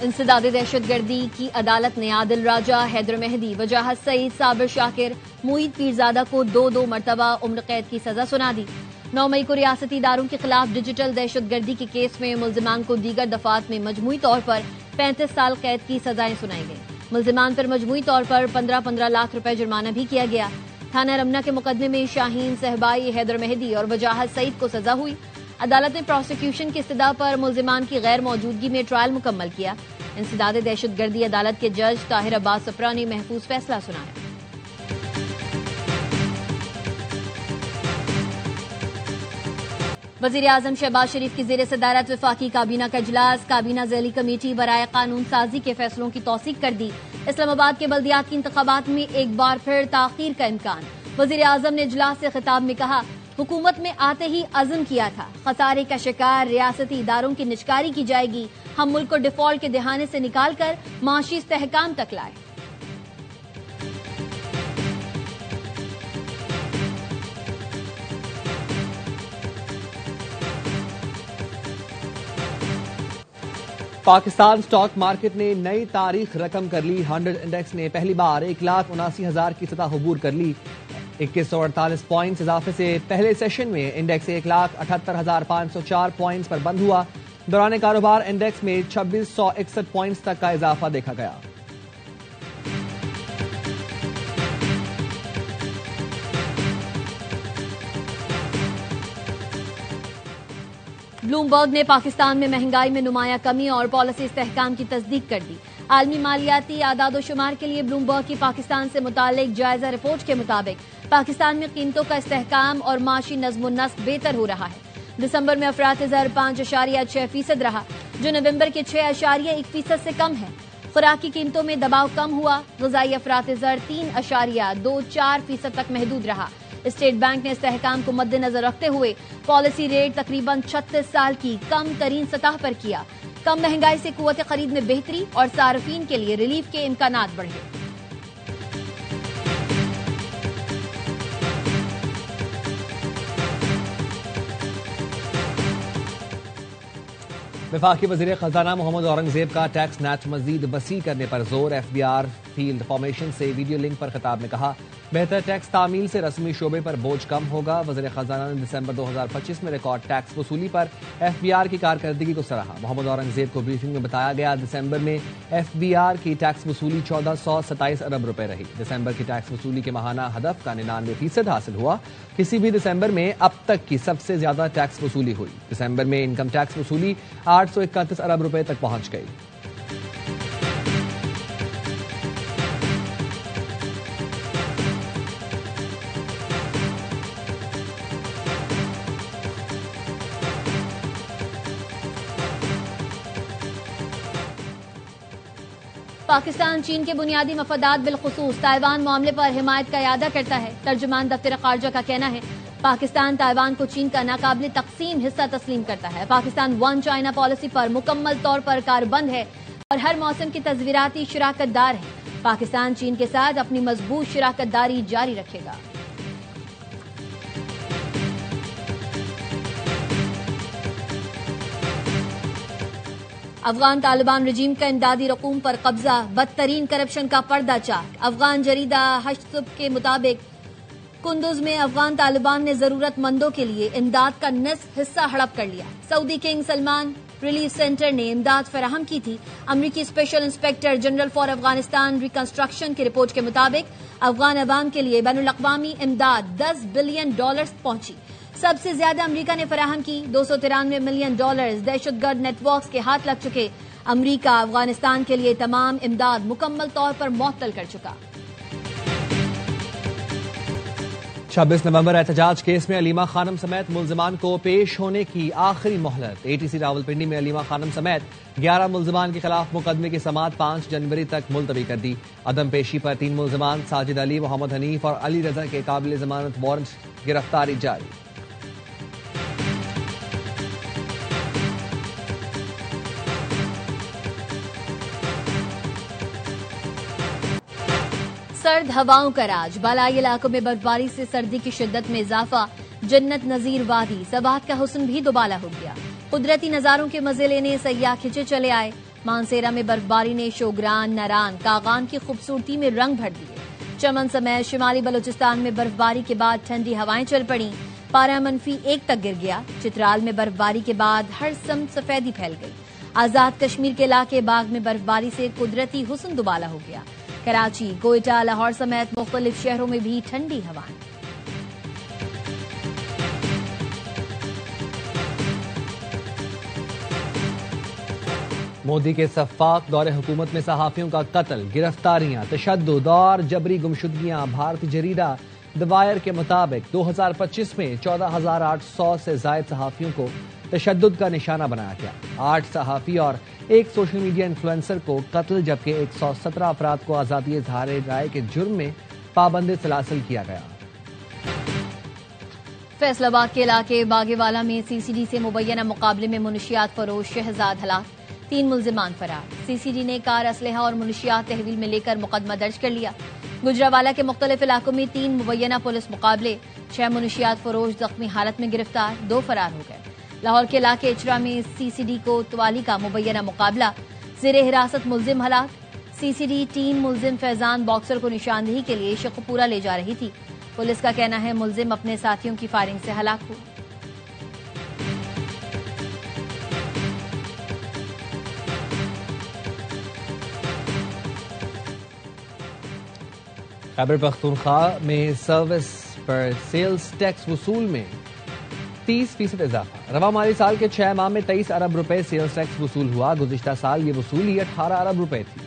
انسداد دہشت گردی کی عدالت نے عادل راجہ، حیدر مہدی، وجاہت سعید، صابر شاکر، معید پیرزادہ کو 2 مرتبہ عمر قید کی سزا سنا دی۔ 9 مئی کو ریاستی اداروں کے خلاف ڈیجیٹل دہشت گردی کے کیس میں ملزمان کو دیگر دفعات میں مجموعی طور پر 35 سال قید کی سزائیں سنائی گئیں۔ ملزمان پر مجموعی طور پر 15 لاکھ روپے جرمانہ بھی کیا گیا۔ تھانہ رمنا کے مقدمے میں شاہین صہبائی، حیدر مہدی اور وجاہت سعید کو سزا ہوئی۔ عدالت نے پروسیکیوشن کی استدعا پر ملزمان کی غیر موجودگی میں ٹرائل مکمل کیا۔ انسداد دہشت گردی عدالت کے جج طاہر عباس سپرا نے محفوظ فیصلہ سنایا۔ وزیر اعظم شہباز شریف کی زیر صدارت وفاقی کابینہ کا اجلاس، کابینہ ذیلی کمیٹی برائے قانون سازی کے فیصلوں کی توثیق کر دی۔ اسلام آباد کے بلدیاتی انتخابات میں ایک بار پھر تاخیر کا امکان۔ وزیر اعظم نے اجلاس سے خطاب میں کہا، حکومت میں آتے ہی عزم کیا تھا، خسارے کا شکار ریاستی اداروں کی نجکاری کی جائے گی۔ ہم ملک کو ڈیفالٹ کے دہانے سے نکال کر معاشی استحکام تک لائے۔ پاکستان سٹاک مارکیٹ نے نئی تاریخ رقم کر لی۔ 100 انڈیکس نے پہلی بار 1,79,000 کی سطح عبور کر لی۔ 2148 پوائنٹس اضافے سے پہلے سیشن میں انڈیکس 1,78,504 پوائنٹس پر بند ہوا۔ دوران کاروبار انڈیکس میں 2661 پوائنٹس تک کا اضافہ دیکھا گیا۔ بلومبرگ نے پاکستان میں مہنگائی میں نمایاں کمی اور پالیسی استحکام کی تصدیق کر دی۔ عالمی مالیاتی اعداد و شمار کے لیے بلومبرگ کی پاکستان سے متعلق جائزہ رپورٹ کے مطابق پاکستان میں قیمتوں کا استحکام اور معاشی نظم و نسق بہتر ہو رہا ہے۔ دسمبر میں افراط زر 5.6% رہا، جو نومبر کے 6.1% سے کم ہے۔ خوراکی قیمتوں میں دباؤ کم ہوا، غذائی افراط زر 3.24% تک محدود رہا۔ اسٹیٹ بینک نے استحکام کو مد نظر رکھتے ہوئے پالیسی ریٹ تقریباً 36 سال کی کم ترین سطح پر کیا۔ کم مہنگائی سے قوت خرید میں بہتری اور صارفین کے لیے ریلیف کے امکانات بڑھے۔ وفاقی وزیر خزانہ محمد اورنگزیب کا ٹیکس نیٹ مزید وسیع کرنے پر زور۔ F B R field formation سے ویڈیو لنک پر خطاب میں کہا، بہتر ٹیکس تعمیل سے رسمی شعبے پر بوجھ کم ہوگا۔ وزیر خزانہ نے دسمبر 2025 میں ریکارڈ ٹیکس وصولی پر ایف بی آر کی کارکردگی کو سراہا۔ محمد اورنگزیب کو بریفنگ میں بتایا گیا، دسمبر میں ایف بی آر کی ٹیکس وصولی 1427 ارب روپے رہی۔ دسمبر کی ٹیکس وصولی کے ماہانہ ہدف کا 99% حاصل ہوا۔ کسی بھی دسمبر میں اب تک کی سب سے زیادہ ٹیکس وصولی ہوئی۔ دسمبر میں انکم ٹیکس وصولی 831 ارب روپے تک پہنچ گئی۔ پاکستان چین کے بنیادی مفادات بالخصوص تائیوان معاملے پر حمایت کا اعادہ کرتا ہے۔ ترجمان دفتر خارجہ کا کہنا ہے، پاکستان تائیوان کو چین کا ناقابل تقسیم حصہ تسلیم کرتا ہے۔ پاکستان ون چائنا پالیسی پر مکمل طور پر کاربند ہے اور ہر موسم کی تزویراتی شراکت دار ہے۔ پاکستان چین کے ساتھ اپنی مضبوط شراکت داری جاری رکھے گا۔ افغان طالبان رجیم کا امدادی رقوم پر قبضہ، بدترین کرپشن کا پردہ چاک۔ افغان جریدہ ہشت صبح کے مطابق کندوز میں افغان طالبان نے ضرورت مندوں کے لیے امداد کا نصف حصہ ہڑپ کر لیا۔ سعودی کنگ سلمان ریلیف سینٹر نے امداد فراہم کی تھی۔ امریکی special inspector general for Afghanistan reconstruction کی رپورٹ کے مطابق افغان عوام کے لیے بین الاقوامی امداد $10 بلین پہنچی۔ سب سے زیادہ امریکہ نے فراہم کی، $293 ملین دہشت گرد نیٹ ورکس کے ہاتھ لگ چکے۔ امریکہ افغانستان کے لیے تمام امداد مکمل طور پر معطل کر چکا۔ 26 نومبر احتجاج کیس میں علیمہ خانم سمیت ملزمان کو پیش ہونے کی آخری مہلت۔ اے ٹی سی راولپنڈی میں علیمہ خانم سمیت 11 ملزمان کے خلاف مقدمے کی سماعت 5 جنوری تک ملتوی کر دی۔ عدم پیشی پر 3 ملزمان ساجد علی، محمد حنیف اور علی رضا کے قابل ضمانت وارنٹ گرفتاری جاری۔ سرد ہواؤں کا راج، بالائی علاقوں میں برفباری سے سردی کی شدت میں اضافہ۔ جنت نظیر وادی، سبات کا حسن بھی دوبالا ہو گیا۔ قدرتی نظاروں کے مزے لینے سیاح کھنچے چلے آئے۔ مانسیرا میں برفباری نے شوگران، ناران، کاغان کی خوبصورتی میں رنگ بھر دیے۔ چمن سمیت شمالی بلوچستان میں برفباری کے بعد ٹھنڈی ہوائیں چل پڑیں، پارہ -1 تک گر گیا۔ چترال میں برفباری کے بعد ہر سمت سفیدی پھیل گئی۔ آزاد کشمیر کے علاقے باغ میں برفباری سے قدرتی حسن دوبالا ہو گیا۔ کراچی، کوئٹہ، لاہور سمیت مختلف شہروں میں بھی ٹھنڈی ہوائیں۔ مودی کے سفاق دور حکومت میں صحافیوں کا قتل، گرفتاریاں، تشدد اور جبری گمشدگیاں۔ بھارتی جریدہ دی وائر کے مطابق 2025 میں 14,800 سے زائد صحافیوں کو تشدد کا نشانہ بنایا گیا۔ 8 صحافی اور 1 سوشل میڈیا انفلوئنسر کو قتل، جبکہ 117 افراد کو آزادی اظہار رائے کے جرم میں پابند سلاسل کیا گیا۔ فیصل آباد کے علاقے باگے والا میں CCD سے مبینہ مقابلے میں منشیات فروش شہزاد ہلاک، 3 ملزمان فرار۔ CCD نے کار، اسلحہ اور منشیات تحویل میں لے کر مقدمہ درج کر لیا۔ گجرانوالہ کے مختلف علاقوں میں 3 مبینہ پولیس مقابلے، 6 منشیات فروش زخمی حالت میں گرفتار، 2 فرار ہو گئے۔ لاہور کے علاقے اچرا میں CCD کو توالی کا مبینہ مقابلہ، زیر حراست ملزم ہلاک۔ CCD ٹیم ملزم فیضان باکسر کو نشاندہی کے لیے شیخو پورہ لے جا رہی تھی۔ پولیس کا کہنا ہے ملزم اپنے ساتھیوں کی فائرنگ سے ہلاک ہوا۔ خیبر پختونخوا میں سروس پر سیلز ٹیکس وصول میں 30% اضافہ۔ رواں مالی سال کے 6 ماہ میں 23 ارب روپے سیلز ٹیکس وصول ہوا۔ گزشتہ سال یہ وصولی 18 ارب روپے تھی۔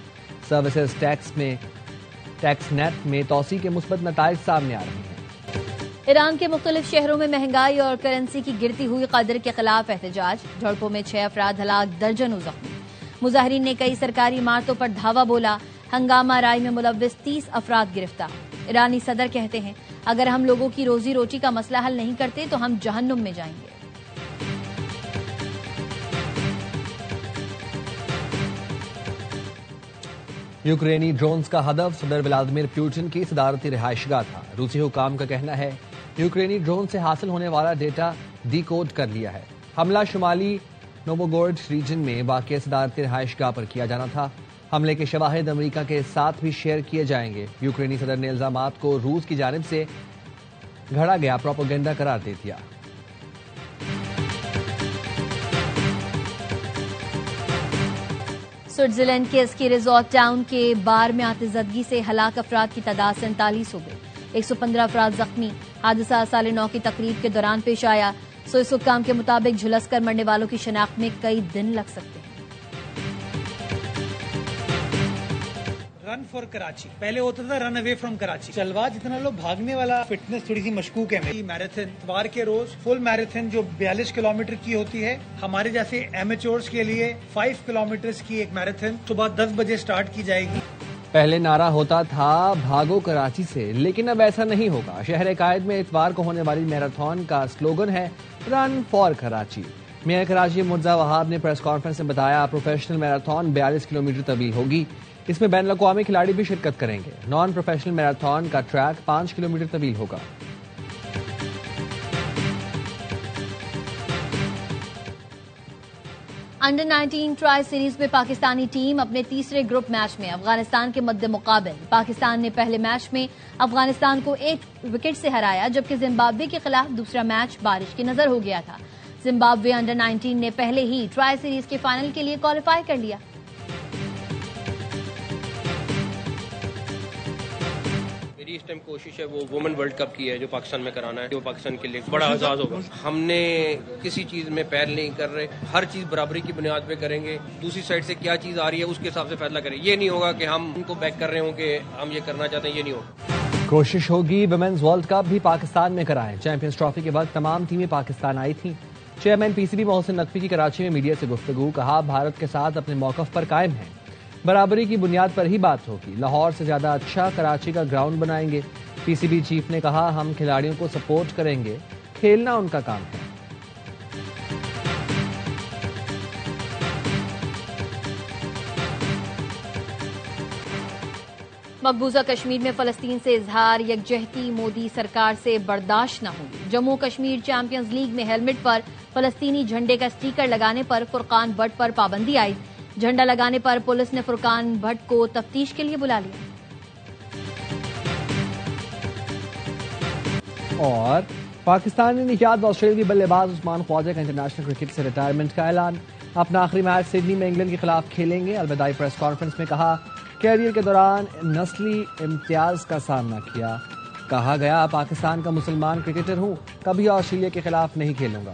سروسز ٹیکس نیٹ میں توسیع کے مثبت نتائج سامنے آ رہے ہیں۔ ایران کے مختلف شہروں میں مہنگائی اور کرنسی کی گرتی ہوئی قدر کے خلاف احتجاج، جھڑپوں میں 6 افراد ہلاک، درجنوں زخمی۔ مظاہرین نے کئی سرکاری عمارتوں پر دھاوا بولا، ہنگامہ آرائی میں ملوث 30 افراد گرفتار۔ ایرانی صدر کہتے ہیں اگر ہم لوگوں کی روزی روٹی کا مسئلہ حل نہیں کرتے تو ہم جہنم میں جائیں گے۔ یوکرینی ڈرونز کا ہدف صدر ولادیمیر پوٹن کی صدارتی رہائش گاہ تھا۔ روسی حکام کا کہنا ہے یوکرینی ڈرون سے حاصل ہونے والا ڈیٹا ڈی کوڈ کر لیا ہے۔ حملہ شمالی نووگورڈ ریجن میں واقع صدارتی رہائش گاہ پر کیا جانا تھا۔ حملے کے شواہد امریکہ کے ساتھ بھی شیئر کیے جائیں گے۔ یوکرینی صدر نے الزامات کو روس کی جانب سے گھڑا گیا پروپیگنڈا قرار دے دیا۔ سوئٹزرلینڈ کے اسکی ریزورٹ ٹاؤن کے بار میں آتشزدگی سے ہلاک افراد کی تعداد 47 ہو گئی، 115 افراد زخمی۔ حادثہ سال نو کی تقریب کے دوران پیش آیا۔ سوئس حکام کے مطابق جھلس کر مرنے والوں کی شناخت میں کئی دن لگ سکتے ہیں۔ رن فار کراچی پہلے ہوتا تھا رن اوے فرام کراچی۔ چلوا جتنا لوگ بھاگنے والا فٹنس تھوڑی سی مشکوک ہے۔ میراتھن اتوار کے روز فل میراتھن جو 42 کلومیٹر کی ہوتی ہے، ہمارے جیسے ایمیچورز کے لیے 5 کلومیٹر کی ایک میراتھن صبح 10 بجے سٹارٹ کی جائے گی۔ پہلے نعرہ ہوتا تھا بھاگو کراچی سے، لیکن اب ایسا نہیں ہوگا۔ شہر قائد میں اتوار کو ہونے والی میراتھن کا سلوگن ہے run for Karachi. Mayor Karachi Mirza Wahab نے پریس کانفرنس میں بتایا پروفیشنل میراتھن 42 کلومیٹر طویل ہوگی۔ اس میں بین الاقوامی کھلاڑی بھی شرکت کریں گے۔ نان پروفیشنل میراتھن کا ٹریک 5 کلومیٹر طویل ہوگا۔ انڈر 19 ٹرائی سیریز میں پاکستانی ٹیم اپنے تیسرے گروپ میچ میں افغانستان کے مد مقابل۔ پاکستان نے پہلے میچ میں افغانستان کو 1 وکٹ سے ہرایا، جبکہ زمبابوے کے خلاف دوسرا میچ بارش کی نظر ہو گیا تھا۔ زمبابوے انڈر 19 نے پہلے ہی ٹرائی سیریز کے فائنل کے لیے کوالیفائی کر لیا۔ اس ٹائم کوشش ہے وہ وومن ورلڈ کپ کی ہے جو پاکستان میں کرانا ہے، جو پاکستان کے لیے بڑا اعزاز ہوگا۔ ہم نے کسی چیز میں پیر نہیں کر رہے، ہر چیز برابری کی بنیاد پہ کریں گے۔ دوسری سائڈ سے کیا چیز آ رہی ہے اس کے حساب سے فیصلہ کریں۔ یہ نہیں ہوگا کہ ہم ان کو بیک کر رہے ہوں کہ ہم یہ کرنا چاہتے ہیں، یہ نہیں ہوگا۔ کوشش ہوگی ویمنز ورلڈ کپ بھی پاکستان میں کرائیں۔ چیمپئنز ٹرافی کے وقت تمام ٹیمیں پاکستان آئی تھیں۔ چیئرمین PCB محسن نقوی کی کراچی میں میڈیا سے گفتگو، کہا بھارت کے ساتھ اپنے موقف پر قائم ہیں، برابری کی بنیاد پر ہی بات ہوگی۔ لاہور سے زیادہ اچھا کراچی کا گراؤنڈ بنائیں گے۔ PCB چیف نے کہا ہم کھلاڑیوں کو سپورٹ کریں گے، کھیلنا ان کا کام ہے۔ مقبوضہ کشمیر میں فلسطین سے اظہار یکجہتی مودی سرکار سے برداشت نہ ہوگی۔ جموں کشمیر چیمپئنز لیگ میں ہیلمٹ پر فلسطینی جھنڈے کا سٹیکر لگانے پر فرقان بٹ پر پابندی آئی۔ جھنڈا لگانے پر پولیس نے فرقان بھٹ کو تفتیش کے لیے بلا لیا۔ اور پاکستانی نژاد آسٹریلوی بلے باز عثمان خواجہ کا انٹرنیشنل کرکٹ سے ریٹائرمنٹ کا اعلان۔ اپنا آخری میچ سڈنی میں انگلینڈ کے خلاف کھیلیں گے۔ الوداعی پریس کانفرنس میں کہا کیریئر کے دوران نسلی امتیاز کا سامنا کیا۔ کہا گیا پاکستان کا مسلمان کرکٹر ہوں، کبھی آسٹریلیا کے خلاف نہیں کھیلوں گا۔